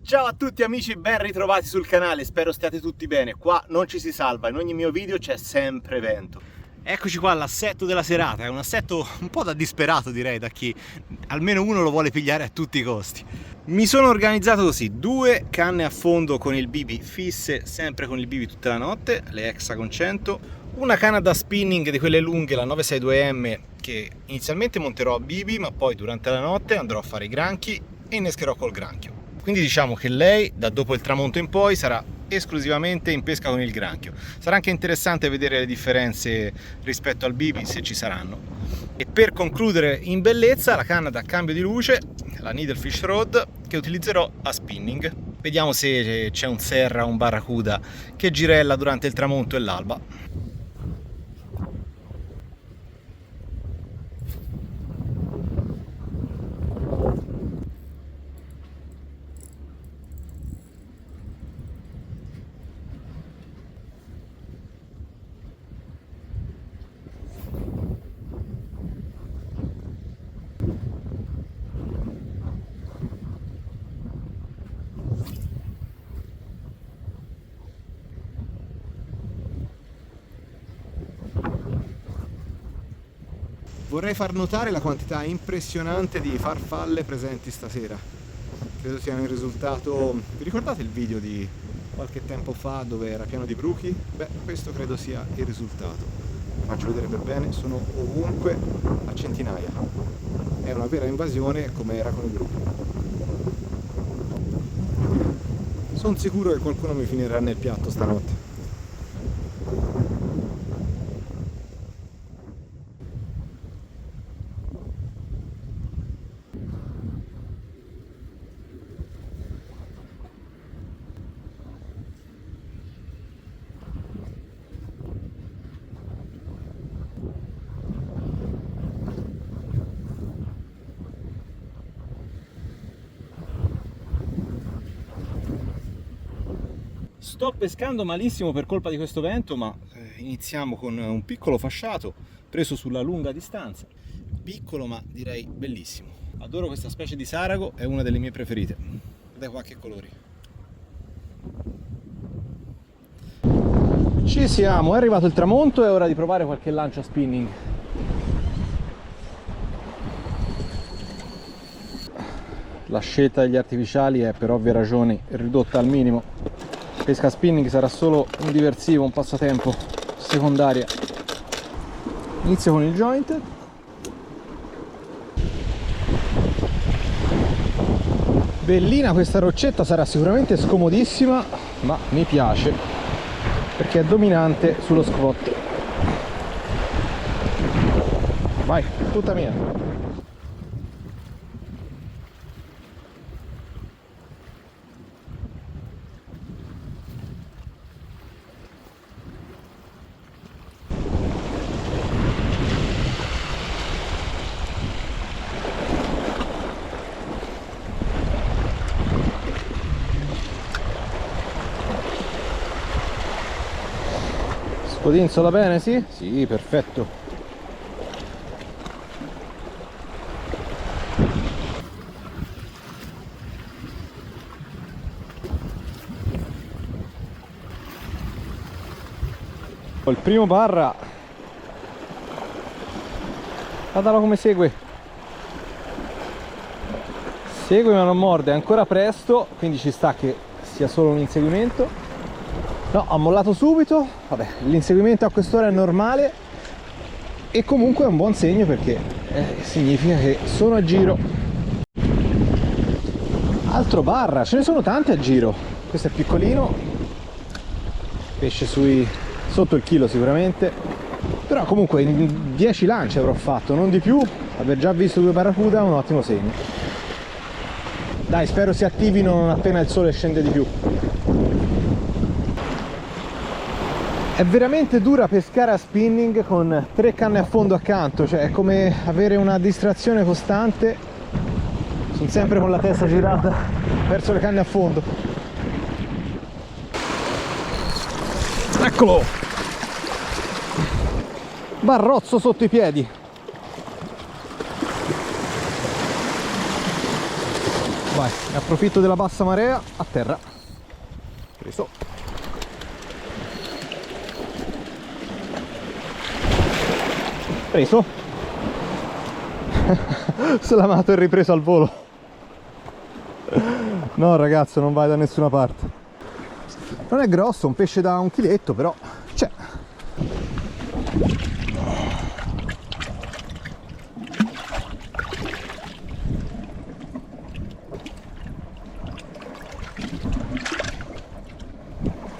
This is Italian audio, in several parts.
Ciao a tutti amici, ben ritrovati sul canale, spero stiate tutti bene. Qua non ci si salva, in ogni mio video c'è sempre vento. Eccoci qua all'assetto della serata, è un assetto un po' da disperato direi, da chi almeno uno lo vuole pigliare a tutti i costi. Mi sono organizzato così, 2 canne a fondo con il bibi fisse, sempre con il bibi tutta la notte, le Hexagon 100, una canna da spinning di quelle lunghe, la 962M, che inizialmente monterò a bibi, ma poi durante la notte andrò a fare i granchi e innescherò col granchio. Quindi diciamo che lei da dopo il tramonto in poi sarà esclusivamente in pesca con il granchio. Sarà anche interessante vedere le differenze rispetto al bibi, se ci saranno. E per concludere in bellezza la canna da cambio di luce, la Needlefish Rod, che utilizzerò a spinning. Vediamo se c'è un serra o un barracuda che girella durante il tramonto e l'alba. Vorrei far notare la quantità impressionante di farfalle presenti stasera. Credo sia un risultato... Vi ricordate il video di qualche tempo fa dove era pieno di bruchi? Beh, questo credo sia il risultato. Vi faccio vedere per bene, sono ovunque a centinaia. È una vera invasione come era con i bruchi. Sono sicuro che qualcuno mi finirà nel piatto stanotte. Sto pescando malissimo per colpa di questo vento, ma iniziamo con un piccolo fasciato preso sulla lunga distanza. Piccolo ma direi bellissimo. Adoro questa specie di sarago, è una delle mie preferite. Guardate qua che colori. Ci siamo, è arrivato il tramonto, è ora di provare qualche lancio a spinning. La scelta degli artificiali è per ovvie ragioni ridotta al minimo. Pesca spinning sarà solo un diversivo, un passatempo secondaria. Inizio con il joint. Bellina questa roccetta, sarà sicuramente scomodissima, ma mi piace perché è dominante sullo squat. Vai, tutta mia. Scodinzola bene, sì? Sì, perfetto. Il primo barra. Guardalo come segue. Segue ma non morde, è ancora presto, quindi ci sta che sia solo un inseguimento. No, ha mollato subito. Vabbè, l'inseguimento a quest'ora è normale e comunque è un buon segno perché significa che sono a giro. Altro barra, ce ne sono tanti a giro. Questo è piccolino, pesce sotto il chilo sicuramente, però comunque in 10 lanci avrò fatto, non di più. Aver già visto 2 barracuda è un ottimo segno. Dai, spero si attivino non appena il sole scende di più. È veramente dura pescare a spinning con 3 canne a fondo accanto, cioè è come avere una distrazione costante. Sono sempre con la testa girata verso le canne a fondo. Eccolo! Barrozzo sotto i piedi. Vai, approfitto della bassa marea, a terra. Preso. Preso. Slamato e ripreso al volo. No ragazzo, non vai da nessuna parte. Non è grosso, un pesce da 1 chiletto, però c'è.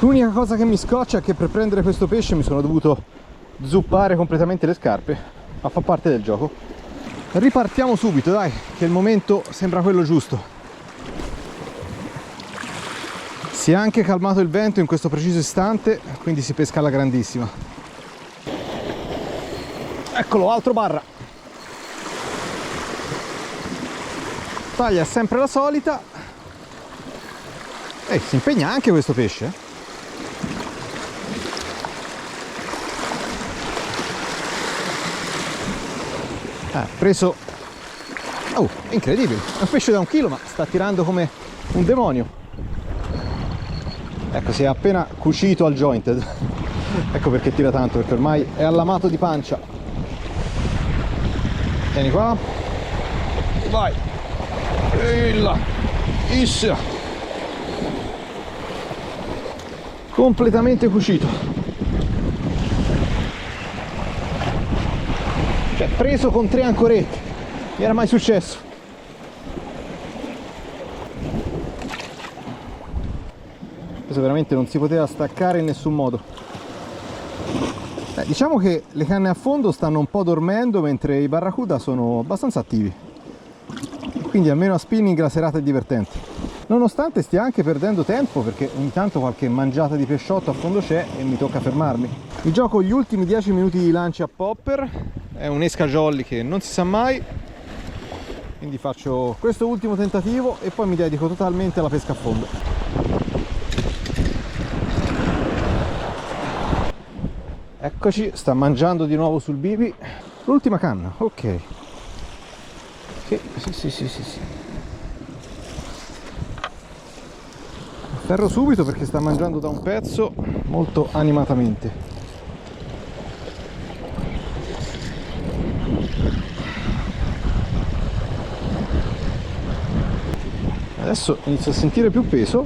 L'unica cosa che mi scoccia è che per prendere questo pesce mi sono dovuto zuppare completamente le scarpe, ma fa parte del gioco. Ripartiamo subito, dai, che il momento sembra quello giusto. Si è anche calmato il vento in questo preciso istante, quindi si pesca alla grandissima. Eccolo, altro barra. Taglia è sempre la solita. Si impegna anche questo pesce. Preso. Oh, incredibile, è un pesce da 1 chilo, ma sta tirando come un demonio. Ecco, si è appena cucito al jointed. Ecco perché tira tanto, perché ormai è allamato di pancia. Vieni qua. Vai. Là. Issa. Completamente cucito. Cioè, preso con 3 ancorette. Mi era mai successo. Questo veramente non si poteva staccare in nessun modo. Diciamo che le canne a fondo stanno un po' dormendo, mentre i barracuda sono abbastanza attivi. Quindi almeno a spinning la serata è divertente. Nonostante stia anche perdendo tempo, perché ogni tanto qualche mangiata di pesciotto a fondo c'è e mi tocca fermarmi. Mi gioco gli ultimi 10 minuti di lancio a popper. È un esca jolly che non si sa mai, quindi faccio questo ultimo tentativo e poi mi dedico totalmente alla pesca a fondo. Eccoci, sta mangiando di nuovo sul bibi. L'ultima canna, ok. Sì. Ferro subito perché sta mangiando da un pezzo molto animatamente. Adesso inizio a sentire più peso.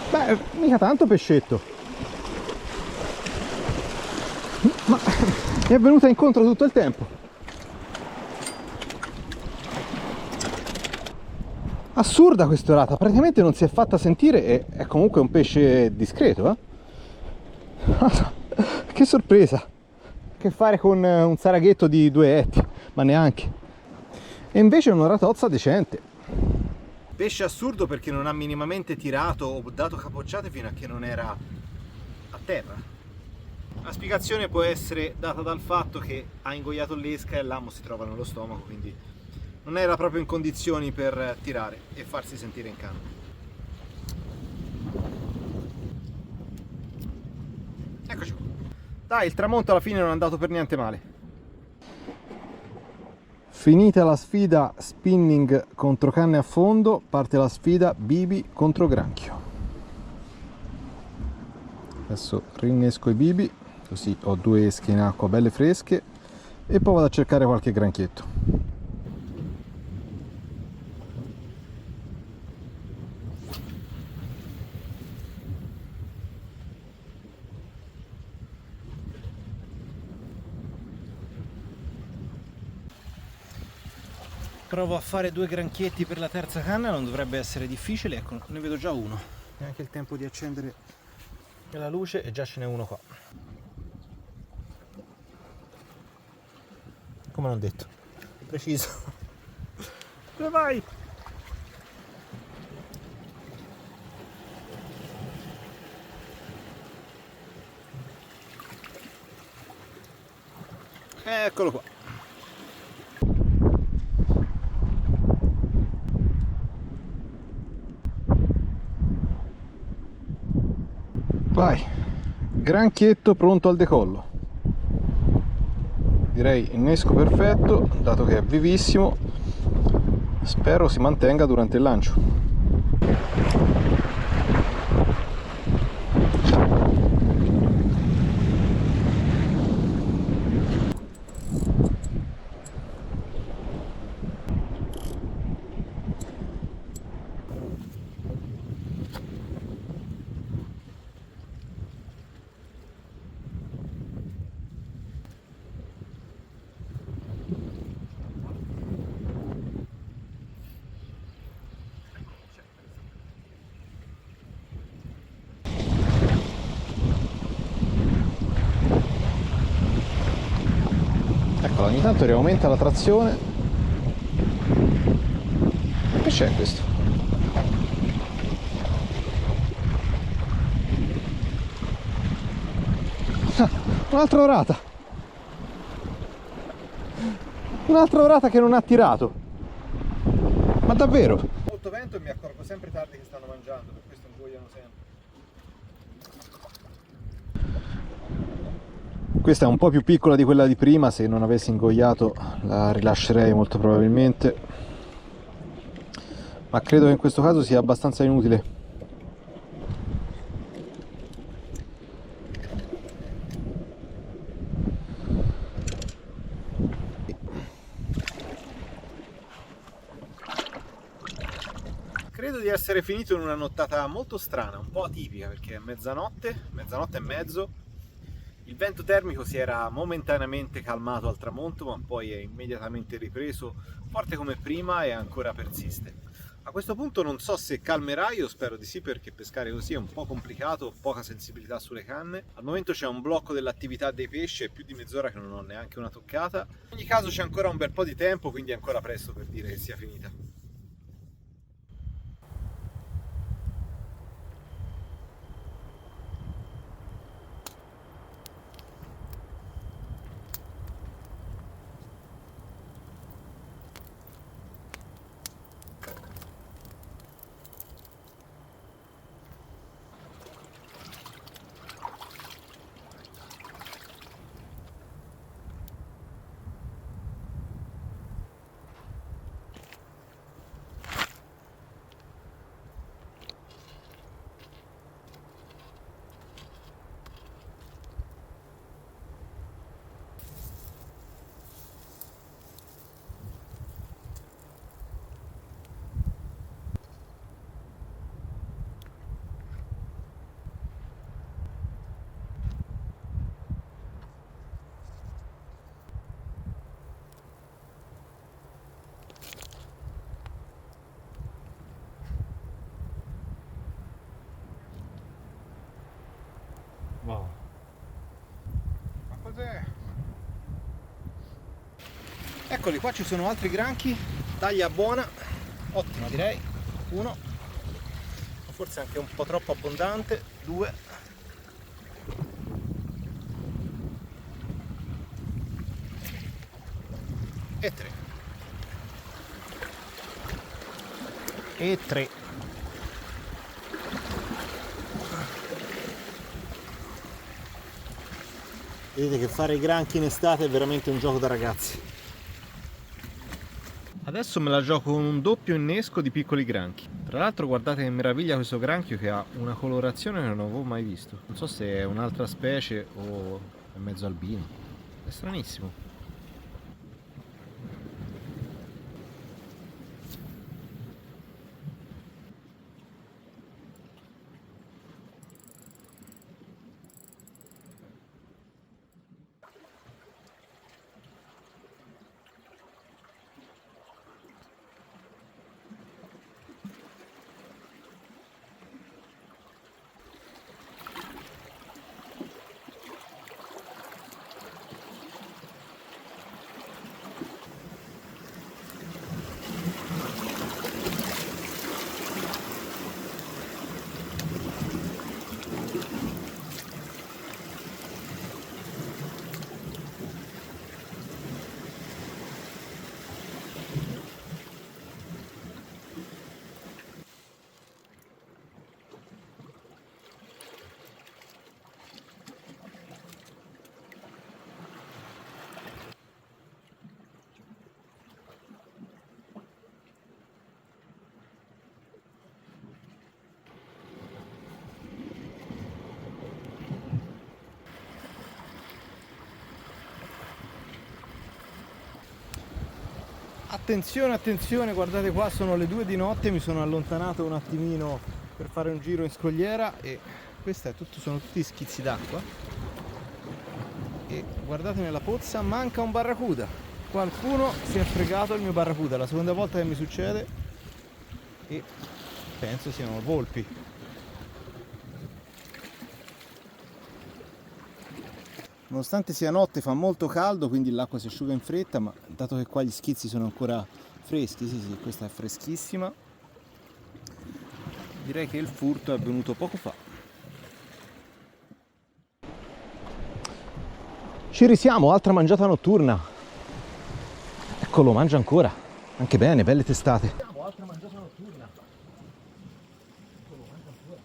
Beh, mica tanto pescetto. Ma mi è venuta incontro tutto il tempo. Assurda quest'orata, praticamente non si è fatta sentire e è comunque un pesce discreto, Che sorpresa! Che fare con un saraghetto di 2 etti, ma neanche. E invece è un'oratozza decente. Pesce assurdo perché non ha minimamente tirato o dato capocciate fino a che non era a terra. La spiegazione può essere data dal fatto che ha ingoiato l'esca e l'amo si trova nello stomaco, quindi non era proprio in condizioni per tirare e farsi sentire in canna. Eccoci qua. Dai, il tramonto alla fine non è andato per niente male. Finita la sfida spinning contro canne a fondo, parte la sfida bibi contro granchio. Adesso rinnesco i bibi, così ho 2 esche in acqua belle fresche e poi vado a cercare qualche granchietto. Provo a fare 2 granchietti per la terza canna, non dovrebbe essere difficile. Ecco, ne vedo già uno. Neanche il tempo di accendere la luce e già ce n'è uno qua. Come non detto, preciso. Dove vai? Eccolo qua. Vai, granchietto pronto al decollo. direi innesco perfetto, dato che è vivissimo. Spero si mantenga durante il lancio. Eccola, ogni tanto riaumenta la trazione. Che c'è questo? Ah, un'altra orata! Un'altra orata che non ha tirato! Ma davvero? Molto vento e mi accorgo sempre tardi che stanno mangiando, per questo ingoiano sempre. Questa è un po' più piccola di quella di prima, se non avessi ingoiato la rilascerei molto probabilmente, ma credo che in questo caso sia abbastanza inutile. Credo di essere finito in una nottata molto strana, un po' atipica, perché è mezzanotte e mezzo. Il vento termico si era momentaneamente calmato al tramonto, ma poi è immediatamente ripreso, forte come prima e ancora persiste. A questo punto non so se calmerà, io spero di sì, perché pescare così è un po' complicato, poca sensibilità sulle canne. Al momento c'è un blocco dell'attività dei pesci, è più di mezz'ora che non ho neanche una toccata. In ogni caso c'è ancora un bel po' di tempo, quindi è ancora presto per dire che sia finita. Wow. Ma cos'è? Eccoli, qua ci sono altri granchi, taglia buona, ottima direi, uno, forse anche un po' troppo abbondante, due, e tre. E tre. Vedete che fare i granchi in estate è veramente un gioco da ragazzi. Adesso me la gioco con un doppio innesco di piccoli granchi. Tra l'altro guardate che meraviglia questo granchio, che ha una colorazione che non avevo mai visto. Non so se è un'altra specie o è mezzo albino. È stranissimo. Attenzione, attenzione, guardate qua, sono le 2 di notte, mi sono allontanato un attimino per fare un giro in scogliera e questa è tutto, sono tutti schizzi d'acqua. E guardate nella pozza, manca un barracuda. Qualcuno si è fregato il mio barracuda, è la seconda volta che mi succede e penso siano volpi. Nonostante sia notte fa molto caldo, quindi l'acqua si asciuga in fretta, ma dato che qua gli schizzi sono ancora freschi, sì, questa è freschissima, direi che il furto è avvenuto poco fa. Ci risiamo, altra mangiata notturna. Eccolo, mangia ancora. Anche bene, belle testate. Altra mangiata notturna. Eccolo, mangia ancora.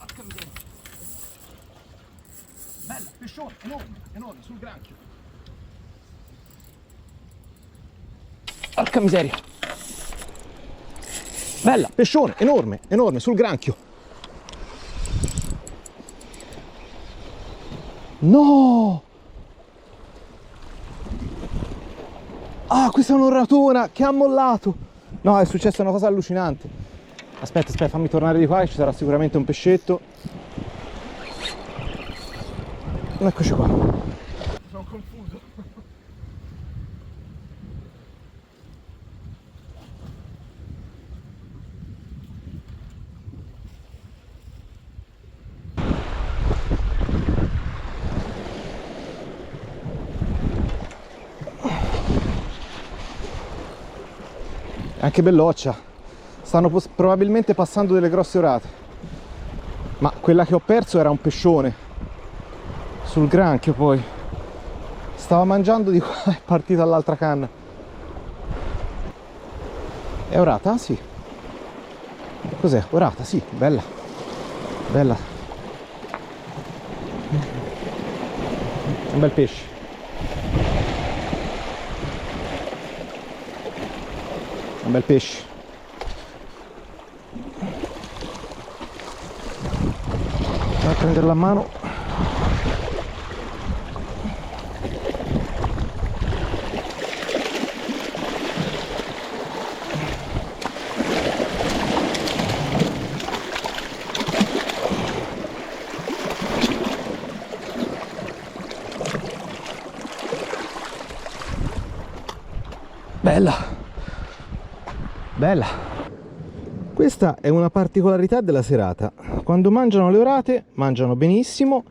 Anche bene, belle testate. Bella, pescione, enorme, enorme, sul granchio. Porca miseria. Bella, pescione, enorme, enorme, sul granchio. No! Ah, questa è un'oratona che ha mollato. No, è successa una cosa allucinante. Aspetta, fammi tornare di qua che ci sarà sicuramente un pescetto. Eccoci qua. Sono confuso. Anche belloccia. Stanno probabilmente passando delle grosse orate. Ma quella che ho perso era un pescione. Sul granchio poi. Stava mangiando di qua e è partita all'altra canna. È orata? Sì. Cos'è? Orata? Sì, bella. Bella. Un bel pesce. Un bel pesce. Vai a prenderla a mano. Bella. Bella. Questa è una particolarità della serata. Quando mangiano le orate, mangiano benissimo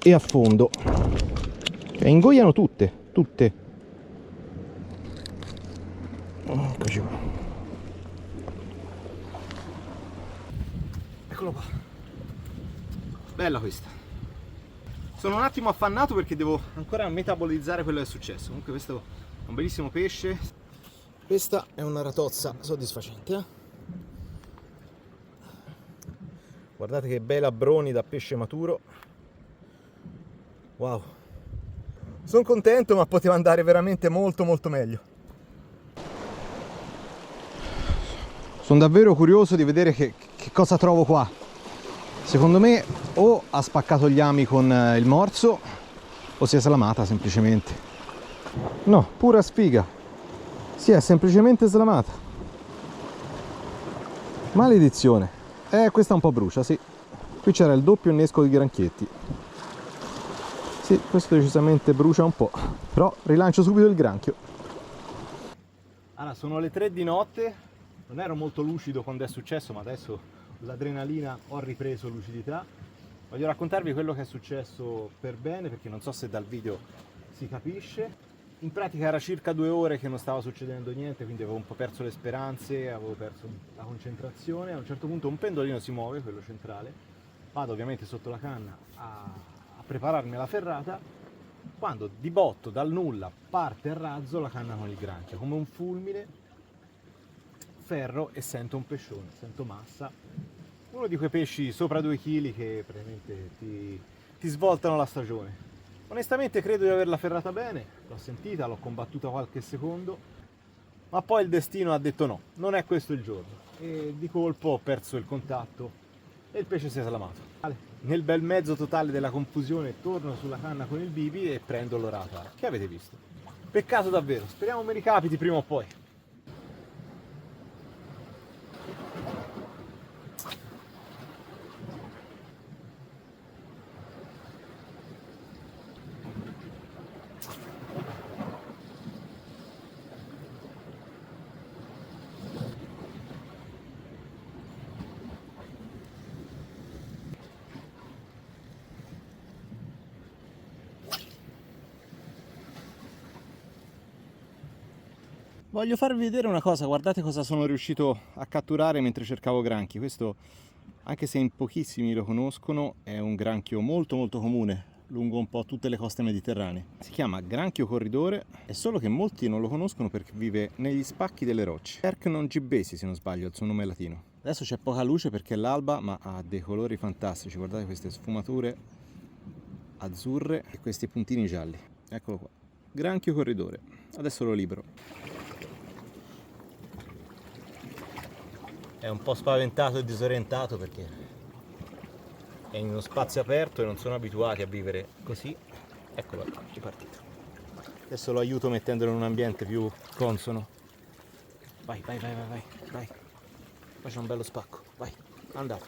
e a fondo. Cioè, ingoiano tutte. Eccoci qua. Eccolo qua. Bella questa. Sono un attimo affannato perché devo ancora metabolizzare quello che è successo. Comunque questo è un bellissimo pesce. Questa è una ratozza soddisfacente. Guardate che bei labbroni da pesce maturo. Wow. Sono contento, ma poteva andare veramente molto meglio. Sono davvero curioso di vedere che cosa trovo qua. Secondo me o ha spaccato gli ami con il morso o si è slamata semplicemente. No, pura sfiga. Si è semplicemente slamata. Maledizione. Questa un po' brucia, sì. Qui c'era il doppio innesco di granchietti. Sì, questo decisamente brucia un po'. Però rilancio subito il granchio. Allora, sono le 3 di notte. Non ero molto lucido quando è successo, ma adesso l'adrenalina ho ripreso lucidità. Voglio raccontarvi quello che è successo per bene, perché non so se dal video si capisce. In pratica era circa 2 ore che non stava succedendo niente, quindi avevo un po' perso le speranze, avevo perso la concentrazione. A un certo punto un pendolino si muove, quello centrale, vado ovviamente sotto la canna a prepararmi alla ferrata, quando di botto dal nulla parte a razzo la canna con il granchio, come un fulmine, ferro e sento un pescione, sento massa, uno di quei pesci sopra 2 kg che praticamente ti svoltano la stagione. Onestamente credo di averla ferrata bene, l'ho sentita, l'ho combattuta qualche secondo, ma poi il destino ha detto no, non è questo il giorno. E di colpo ho perso il contatto e il pesce si è slamato. Vale. nel bel mezzo totale della confusione torno sulla canna con il bibi e prendo l'orata. Che avete visto? Peccato davvero, speriamo mi ricapiti prima o poi. Voglio farvi vedere una cosa, guardate cosa sono riuscito a catturare mentre cercavo granchi. Questo, anche se in pochissimi lo conoscono, è un granchio molto comune lungo un po' tutte le coste mediterranee. Si chiama granchio corridore, è solo che molti non lo conoscono perché vive negli spacchi delle rocce. Perchnon gibbesi, se non sbaglio, il suo nome è latino. Adesso c'è poca luce perché è l'alba, ma ha dei colori fantastici. Guardate queste sfumature azzurre e questi puntini gialli. Eccolo qua, granchio corridore. Adesso lo libero. È un po' spaventato e disorientato perché è in uno spazio aperto e non sono abituati a vivere così. Eccolo, è partito. Adesso lo aiuto mettendolo in un ambiente più consono. Vai. Qua c'è un bello spacco, vai, andato.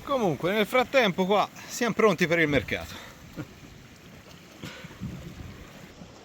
Comunque nel frattempo qua siamo pronti per il mercato.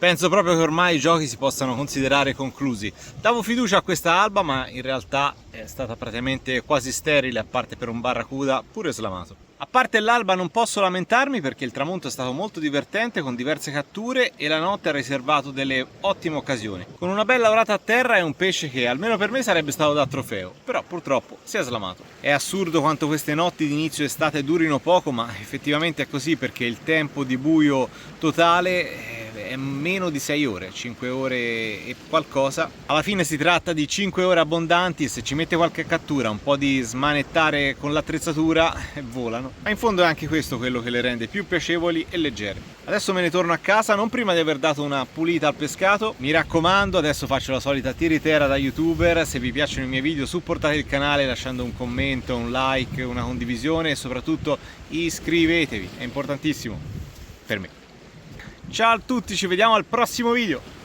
Penso proprio che ormai i giochi si possano considerare conclusi. Davo fiducia a questa alba, ma in realtà è stata praticamente quasi sterile, a parte per un barracuda pure slamato. A parte l'alba non posso lamentarmi perché il tramonto è stato molto divertente con diverse catture e la notte ha riservato delle ottime occasioni. Con una bella orata a terra è un pesce che almeno per me sarebbe stato da trofeo, però purtroppo si è slamato. È assurdo quanto queste notti di inizio estate durino poco, ma effettivamente è così perché il tempo di buio totale è meno di 6 ore, 5 ore e qualcosa. Alla fine si tratta di 5 ore abbondanti e se ci mette qualche cattura, un po' di smanettare con l'attrezzatura, volano. Ma in fondo è anche questo quello che le rende più piacevoli e leggere. Adesso me ne torno a casa, non prima di aver dato una pulita al pescato. Mi raccomando, adesso faccio la solita tiritera da youtuber. Se vi piacciono i miei video supportate il canale lasciando un commento, un like, una condivisione e soprattutto iscrivetevi, è importantissimo per me. Ciao a tutti, ci vediamo al prossimo video!